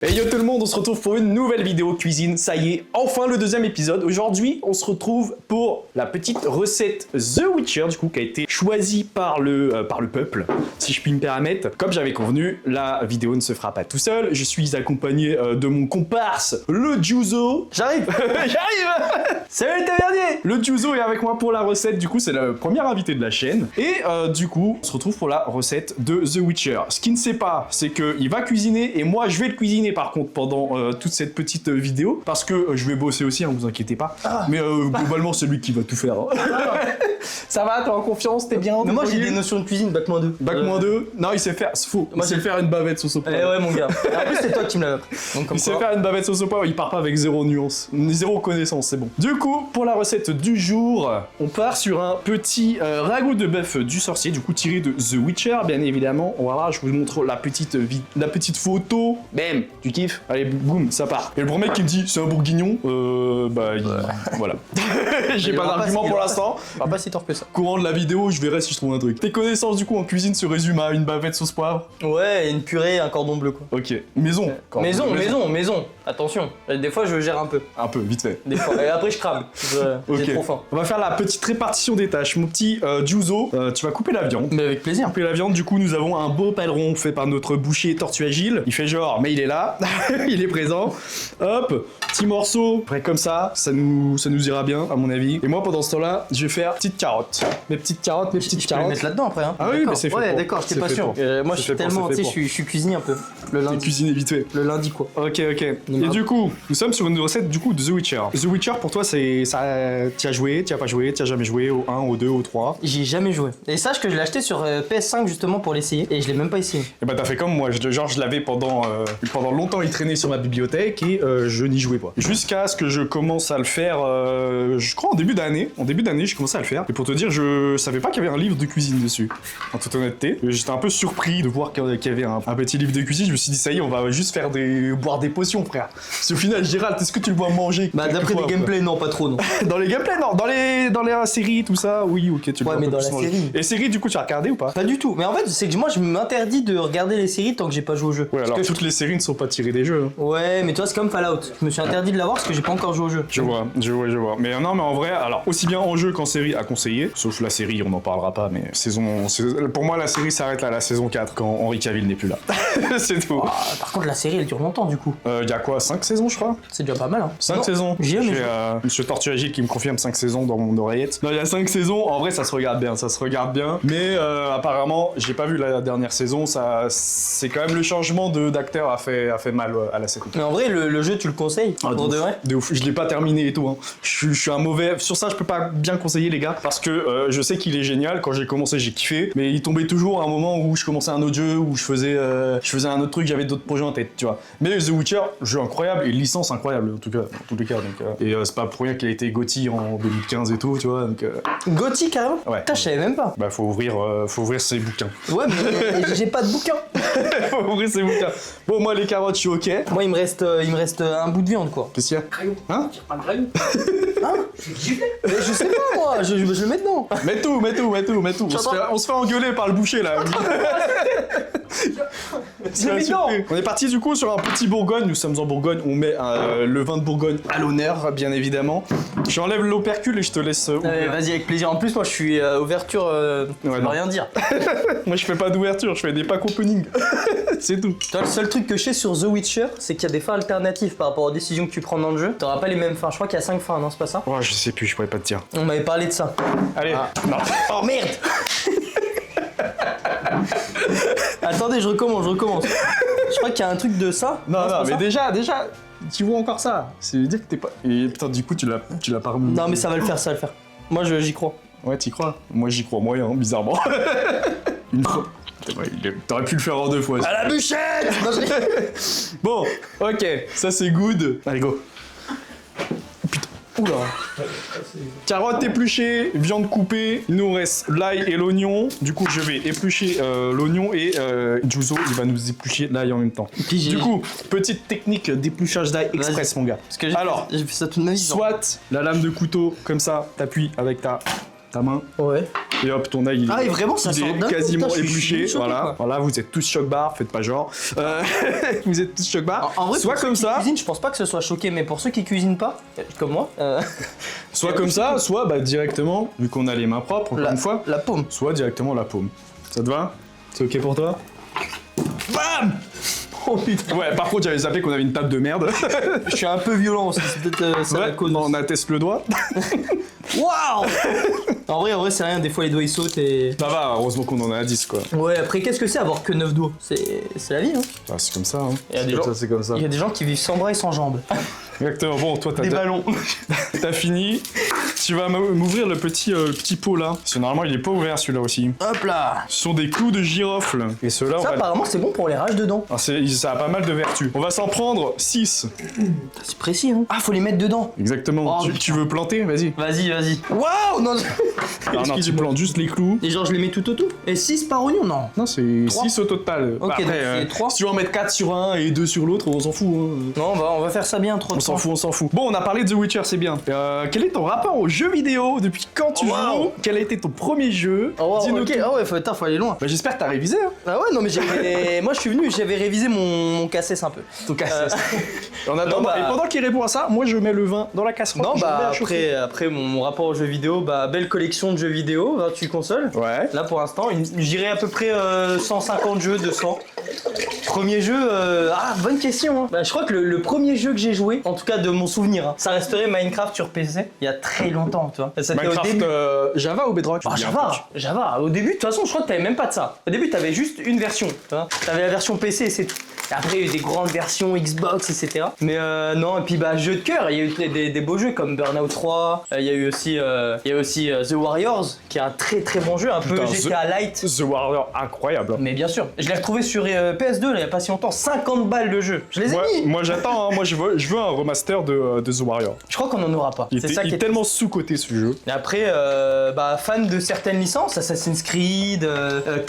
Hey yo tout le monde, on se retrouve pour une nouvelle vidéo cuisine, ça y est, enfin le deuxième épisode. Aujourd'hui, on se retrouve pour la petite recette The Witcher, du coup, qui a été choisie par le peuple, si je puis me permettre. Comme j'avais convenu, la vidéo ne se fera pas tout seul, je suis accompagné de mon comparse, le Juzo. J'arrive. Salut tavernier. Le Juzo est avec moi pour la recette, du coup, c'est le premier invité de la chaîne. Et du coup, on se retrouve pour la recette de The Witcher. Ce qu'il ne sait pas, c'est qu'il va cuisiner et moi, je vais le cuisiner par contre pendant toute cette petite vidéo parce que je vais bosser aussi, hein, vous inquiétez pas. Mais globalement c'est lui qui va tout faire. Hein. Ça va, t'es en confiance, t'es bien. Mais moi j'ai des notions de cuisine, bac -2. Bac -2. Non, il sait faire, c'est faux. Moi, il sait faire une bavette sauce au poivre. Eh ouais mon gars. En plus c'est toi qui me l'as appris. Il sait faire une bavette sauce au poivre, il part pas avec zéro nuance, zéro connaissance, c'est bon. Du coup, pour la recette du jour, on part sur un petit ragoût de bœuf du sorcier, du coup tiré de The Witcher, bien évidemment. Voilà, je vous montre la petite photo. Bam, tu kiffes? Allez, boum, ça part. Et le premier qui me dit c'est un bourguignon, voilà. J'ai pas d'argument pour l'instant. Pas si tort que ça. Courant de la vidéo, je verrai si je trouve un truc. Tes connaissances du coup en cuisine se résument à une bavette sauce poivre? Ouais, et une purée et un cordon bleu quoi. Ok, maison. Maison. Attention, des fois je gère un peu. Un peu, vite fait. Des fois, et après je crame. J'ai trop faim. On va faire la petite répartition des tâches. Mon petit Juzo, tu vas couper la viande. Mais avec plaisir. Couper la viande, du coup nous avons un beau paleron fait par notre boucher Tortue Agile. Il fait genre, mais il est là, il est présent. Hop, petit morceau, près comme ça nous ira bien à mon avis. Et moi pendant ce temps-là, je vais faire petites carottes. Mes petites carottes. Je peux les mettre là-dedans après hein. Ah oui, mais c'est fait. Ouais, pour. d'accord, j'étais pas sûr. Moi je suis tellement, tu sais, je suis cuisinier un peu. Le lundi. Cuisiner vite fait. Le lundi quoi. Ok. Et du coup, nous sommes sur une recette du coup de The Witcher. The Witcher pour toi c'est ça, t'y as joué, t'y as pas joué, t'y as jamais joué au 1, au 2, au 3? J'y ai jamais joué. Et sache que je l'ai acheté sur PS5 justement pour l'essayer et je l'ai même pas essayé. Et bah t'as fait comme moi, je l'avais pendant longtemps, il traînait sur ma bibliothèque et je n'y jouais pas. Jusqu'à ce que je commence à le faire, je crois en début d'année. En début d'année, j'ai commencé à le faire. Et pour te dire, je savais pas qu'il y avait un livre de cuisine dessus. En toute honnêteté, j'étais un peu surpris de voir qu'il y avait un petit livre de cuisine. Je me suis dit ça y est, on va juste faire boire des potions, frère. Parce qu'au final, Gérald, est-ce que tu le vois manger? Bah d'après les gameplays, non, pas trop, non. Dans les gameplays, non. Dans les séries, tout ça, oui, ok, tu le vois. Ouais, mais un peu dans plus la manger. série. Et séries, du coup, tu as regardé ou pas? Pas du tout. Mais en fait, c'est que moi, je m'interdis de regarder les séries tant que j'ai pas joué au jeu. Ouais, alors parce que toutes les séries ne sont pas tirées des jeux. Hein. Ouais, mais toi, c'est comme Fallout. Je me suis interdit de l'avoir parce que j'ai pas encore joué au jeu. Je vois. Mais non, mais en vrai, alors, aussi bien en jeu qu'en série à conseiller, sauf la série, on n'en parlera pas, mais pour moi, la série s'arrête à la saison 4 quand Henry Cavill n'est plus là. C'est tout. Par contre, la série, elle dure longtemps du coup. Y a quoi, 5 saisons, je crois? C'est déjà pas mal, hein. 5 saisons. J'ai Monsieur Tortue Agile qui me confirme 5 saisons dans mon oreillette. Non, il y a 5 saisons, en vrai, ça se regarde bien. Mais apparemment, j'ai pas vu la dernière saison, c'est quand même le changement d'acteur a fait mal à la série. Mais en vrai, le jeu, tu le conseilles? Pour de vrai? De ouf, je l'ai pas terminé et tout. Hein. Je suis un mauvais. Sur ça, je peux pas bien conseiller, les gars, parce que je sais qu'il est génial. Quand j'ai commencé, j'ai kiffé, mais il tombait toujours à un moment où je commençais un autre jeu, où je faisais un autre truc, j'avais d'autres projets en tête, tu vois. Mais The Witcher, jeu incroyable et licence incroyable, en tout cas, dans tous les cas. Donc, et c'est pas pour rien qu'il a été GOTY en 2015 et tout, tu vois. Donc, GOTY carrément? Ouais. Putain, je savais même pas. Bah, faut ouvrir ses bouquins. Ouais, mais j'ai pas de bouquin. Faut ouvrir ses bouquins. Bon, moi, les carottes, je suis ok. Moi, il me reste un bout de viande, quoi. Qu'est-ce qu'il y a? Crayon. Hein? Tire pas le crayon. Hein? Mais je sais pas, moi. Je le mets dedans. Mets tout. On se fait engueuler par le boucher, là. On est parti du coup sur un petit Bourgogne, nous sommes en Bourgogne, on met le vin de Bourgogne à l'honneur, bien évidemment. J'enlève l'opercule et je te laisse ouvrir. Vas-y, avec plaisir. En plus, moi, je suis ouverture, ça veut rien dire. Moi, je fais pas d'ouverture, je fais des packs opening. C'est tout. Toi, le seul truc que je sais sur The Witcher, c'est qu'il y a des fins alternatives par rapport aux décisions que tu prends dans le jeu. T'auras pas les mêmes fins. Je crois qu'il y a 5 fins, non, c'est pas ça? Ouais, je sais plus, je pourrais pas te dire. On m'avait parlé de ça. Allez, non. Oh merde! Attendez, je recommence. Je crois qu'il y a un truc de ça. Non, mais déjà, tu vois encore ça. C'est dire que t'es pas. Et putain, du coup, tu l'as pas remis. Non, mais ça va le faire. Moi, j'y crois. Ouais, t'y crois? Moi, j'y crois moyen, bizarrement. Une fois. T'aurais pu le faire en 2 fois. À la bûchette! Bon, ok, ça c'est good. Allez, go. Putain, oula. Carottes épluchées, viande coupée, il nous reste l'ail et l'oignon. Du coup, je vais éplucher l'oignon et Juzo, il va nous éplucher l'ail en même temps. Du coup, petite technique d'épluchage d'ail express, mon gars. Parce que alors, j'ai fait ça toute ma vie. Soit la lame de couteau, comme ça, t'appuies avec ta ta main. Ouais. Et hop, ton œil, Ah, et vraiment, ça il sort est d'un coup, quasiment putain, je suis épluché. choqué, Voilà. quoi. Voilà, vous êtes tous choc-bar, faites pas genre. Vous êtes tous choc-bar. En vrai, soit pour comme ceux qui ça, cuisinent, je pense pas que ce soit choqué, mais pour ceux qui cuisinent pas, comme moi, soit comme ça, soit bah, directement, vu qu'on a les mains propres, encore une fois, la paume. soit directement la paume. Ça te va? C'est ok pour toi? Bam! Oh putain. Ouais, par contre, j'avais zappé qu'on avait une table de merde. Je suis un peu violent aussi, c'est peut-être ça la Ouais, cause. on atteste le doigt. Waouh. En vrai, c'est rien, des fois les doigts ils sautent et. Ça va, heureusement qu'on en a 10 quoi. Ouais, après, qu'est-ce que c'est avoir que 9 doigts? C'est la vie, hein. Ah, c'est comme ça, hein. Il y a des C'est comme gens- ça, c'est comme ça. Il y a des gens qui vivent sans bras et sans jambes. Exactement. Bon, toi, Des ballons. t'as fini. Tu vas m'ouvrir le petit pot là. Parce que normalement, il est pas ouvert celui-là aussi. Hop là. Ce sont des clous de girofle. Et ceux-là, on Ça, va. apparemment, c'est bon pour les rages dedans. Ah, ça a pas mal de vertus. On va s'en prendre 6. C'est précis, hein. Ah, faut les mettre dedans. Exactement. Oh, tu veux planter? Vas-y. Vas-y. Waouh. Non. Ah non, tu Excuse-moi. plantes juste les clous. Et genre, je les mets tout autour. Et 6 par oignon, non. Non, c'est Trois. 6 au total. Ok, Après, donc c'est trois. si tu veux en mettre 4 sur un et 2 sur l'autre, on s'en fout. Hein. Non, on va faire ça bien, trop On s'en fout, on s'en fout. Bon, on a parlé de The Witcher, c'est bien. Quel est ton rapport aux jeux vidéo? Depuis quand tu Oh, wow. joues? Quel a été ton premier jeu? Oh, wow, Dis-nous ok. tout. Ah ouais, faut aller loin. Bah, j'espère que t'as révisé. Hein. Ah ouais, non, mais moi je suis venu, j'avais révisé mon cassesse un peu. Ton casse. En attendant, Non, bah- et pendant qu'il répond à ça, moi je mets le vin dans la casserole. Non, je le mets bah à chauffer. après mon rapport aux jeux vidéo, bah belle collection de jeux vidéo, 28 consoles. Ouais. Là pour l'instant, j'irai à peu près 150 jeux, 200. Premier jeu, bonne question. Hein. Bah, je crois que le premier jeu que j'ai joué, en tout cas de mon souvenir, hein, ça resterait Minecraft sur PC. Il y a très longtemps, tu vois. C'était au Minecraft début. Java ou Bedrock? Ah, Je dis un truc. Java. Au début, de toute façon, je crois que t'avais même pas de ça. Au début, t'avais juste une version. Tu vois. T'avais la version PC et c'est tout. Et après, il y a eu des grandes versions Xbox, etc. Mais non, et puis bah, jeu de cœur, il y a eu des beaux jeux comme Burnout 3. Il y a eu aussi, The Warriors, qui est un très très bon jeu, un peu Putain, GTA Light. The Warrior, incroyable. Mais bien sûr, je l'ai retrouvé sur PS2 là, il y a pas si longtemps, 50 balles de jeu. Je les ai mis. Moi j'attends, hein. Moi je veux un remaster de The Warrior. Je crois qu'on en aura pas. Il C'est ça qui est est tellement sous-coté ce jeu. Et après, fan de certaines licences, Assassin's Creed,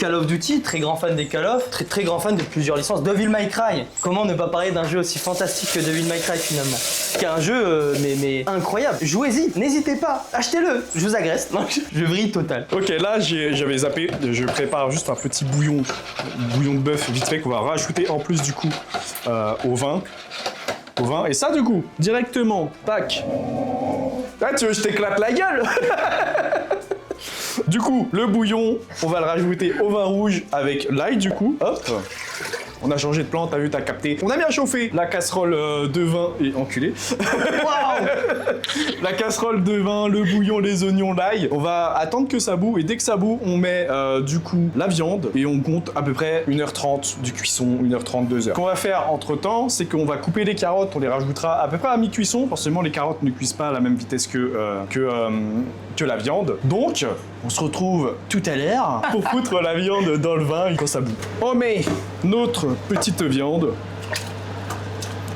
Call of Duty, très grand fan des Call of, très très grand fan de plusieurs licences. Devil May Cry, comment ne pas parler d'un jeu aussi fantastique que Devil May Cry finalement? Qui est un jeu mais incroyable. Jouez-y, n'hésitez pas, achetez-le, je vous agresse. Non, je vrille total. Ok, là j'avais zappé, je prépare juste un petit bouillon de bœuf vite fait qu'on va rajouter en plus du coup au vin. Et ça du coup, directement, tac. Ah, tu veux que je t'éclate la gueule? Du coup, le bouillon, on va le rajouter au vin rouge avec l'ail du coup. Hop. On a changé de plan, t'as vu, t'as capté. On a bien chauffé la casserole de vin et enculé. Waouh. La casserole de vin, le bouillon, les oignons, l'ail. On va attendre que ça bout et dès que ça bout, on met du coup la viande et on compte à peu près 1h30 du cuisson, 1h30, 2h. Ce qu'on va faire entre temps, c'est qu'on va couper les carottes, on les rajoutera à peu près à mi-cuisson. Forcément, les carottes ne cuisent pas à la même vitesse que la viande. Donc, on se retrouve tout à l'heure pour foutre la viande dans le vin quand ça bout. On met notre petite viande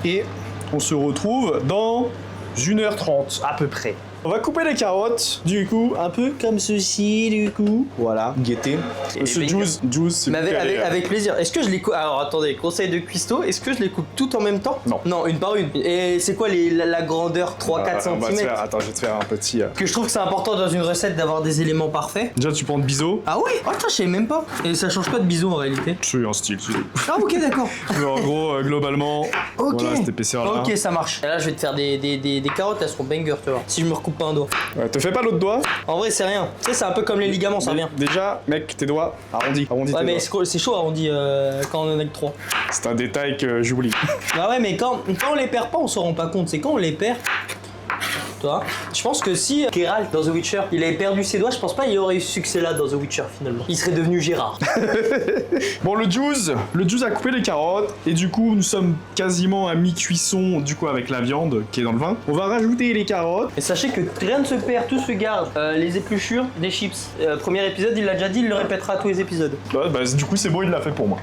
et on se retrouve dans 1h30 à peu près. On va couper les carottes, du coup, un peu comme ceci, du coup. Voilà, guettez. Monsieur les Juice, c'est Mais vous qui allez, avec plaisir. Est-ce que je les coupe? Alors attendez, conseil de cuistot, est-ce que je les coupe toutes en même temps? Non. Non, une par une. Et c'est quoi la grandeur 3-4 on va te cm? faire- Attends, je vais te faire un petit... Que je trouve que c'est important dans une recette d'avoir des éléments parfaits. Déjà, tu prends de biseau. Ah ouais? Oh, attends, je savais même pas. Et ça change pas de bisous en réalité. C'est un style, c'est... Ah ok, d'accord. Mais en gros, globalement, Ok. voilà, cette épaisseur-là. Ok, ça marche. Et là, je vais te faire des carottes, elles seront banger, tu vois. Si je me recoupe pas un doigt. Ouais, te fais pas l'autre doigt. En vrai, c'est rien. Tu sais, c'est un peu comme les ligaments, ça revient. Déjà, mec, tes doigts, arrondis Ouais, tes mais doigts. c'est chaud arrondi quand on en a que 3. C'est un détail que j'oublie. Bah ouais, mais quand on les perd pas, on s'en rend pas compte. C'est quand on les perd. Toi, je pense que si Geralt dans The Witcher, il avait perdu ses doigts, je pense pas il aurait eu ce succès là dans The Witcher finalement. Il serait devenu Gérard. Bon, le juice a coupé les carottes et du coup, nous sommes quasiment à mi-cuisson du coup avec la viande qui est dans le vin. On va rajouter les carottes. Et sachez que rien ne se perd, tout se garde. Les épluchures, des chips. Premier épisode, il l'a déjà dit, il le répétera à tous les épisodes. Bah, du coup, c'est bon, il l'a fait pour moi.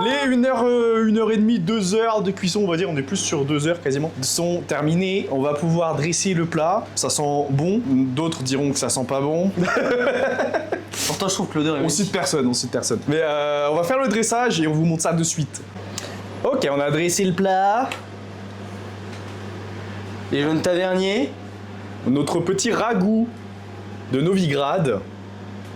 Les 1 heure et demie, 2 heures de cuisson, on va dire, on est plus sur 2 heures quasiment, sont terminées. On va pouvoir dresser le plat. Ça sent bon, d'autres diront que ça sent pas bon. Pourtant, je trouve que l'odeur est On cite personne, on cite personne. Mais on va faire le dressage et on vous montre ça de suite. Ok, on a dressé le plat. Les jaunes taverniers. Notre petit ragoût de Novigrad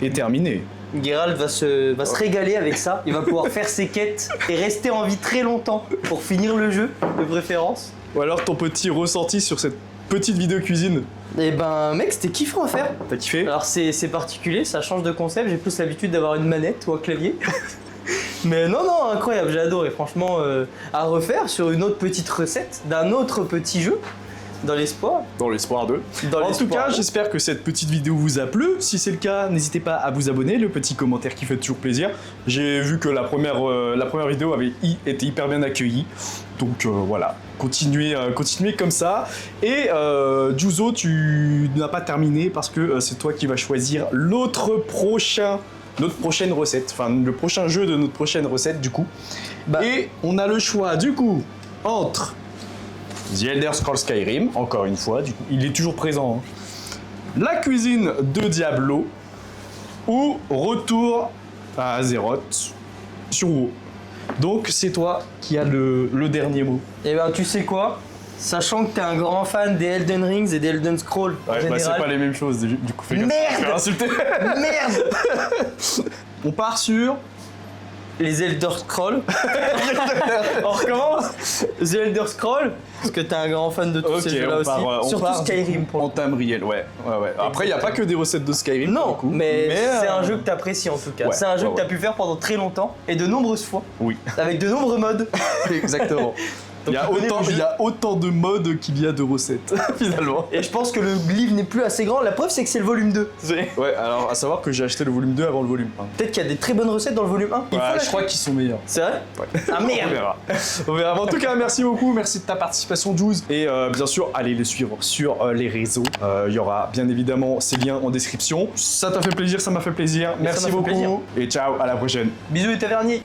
est terminé. Geralt va se régaler avec ça. Il va pouvoir faire ses quêtes et rester en vie très longtemps pour finir le jeu, de préférence. Ou alors ton petit ressenti sur cette petite vidéo cuisine. Et ben, mec, c'était kiffant à faire. T'as kiffé? Alors, c'est particulier, ça change de concept. J'ai plus l'habitude d'avoir une manette ou un clavier. Mais non, incroyable, j'ai adoré. Franchement, à refaire sur une autre petite recette d'un autre petit jeu. Dans l'espoir. Dans l'espoir d'eux. Dans En tout l'espoir cas, d'eux. j'espère que cette petite vidéo vous a plu. Si c'est le cas, n'hésitez pas à vous abonner, le petit commentaire qui fait toujours plaisir. J'ai vu que la première vidéo avait été hyper bien accueillie. Donc voilà, continuez comme ça. Et Juzo, tu n'as pas terminé parce que c'est toi qui vas choisir notre prochaine recette. Enfin, le prochain jeu de notre prochaine recette du coup. Et on a le choix du coup entre The Elder Scrolls Skyrim, encore une fois, du coup, il est toujours présent. Hein. La cuisine de Diablo ou Retour à Azeroth sur WoW. Donc c'est toi qui as le dernier mot. Et ben, tu sais quoi? Sachant que t'es un grand fan des Elden Rings et des Elden Scrolls en Ouais, général. c'est pas les mêmes choses, du coup fais gaffe. Merde. Je vais insulter. Merde. On part sur... Les Elder Scrolls. On recommence. The Elder Scrolls. Parce que t'es un grand fan de tous ces jeux-là aussi. Surtout Skyrim pour en Tamriel, ouais. Après, il n'y a pas que des recettes de Skyrim. Non, pour le coup. mais c'est un jeu que t'apprécies en tout cas. Ouais, c'est un jeu ouais, que t'as pu faire pendant très longtemps et de nombreuses fois. Oui, Avec de nombreux modes. exactement. Il y, a tu connais autant, le jeu. il y a autant de modes qu'il y a de recettes, finalement. Et je pense que le livre n'est plus assez grand. La preuve, c'est que c'est le volume 2. Ouais, alors à savoir que j'ai acheté le volume 2 avant le volume 1. Peut-être qu'il y a des très bonnes recettes dans le volume 1. Il faut Ouais, je l'acheter. crois qu'ils sont meilleurs. C'est vrai. Ouais. Ah On merde. verra. On verra. En tout cas, merci beaucoup, merci de ta participation, Jules. Et bien sûr, allez le suivre sur les réseaux. Il y aura bien évidemment ces liens en description. Ça t'a fait plaisir, ça m'a fait plaisir. Merci m'a fait beaucoup. plaisir. Et ciao, à la prochaine. Bisous les taverniers.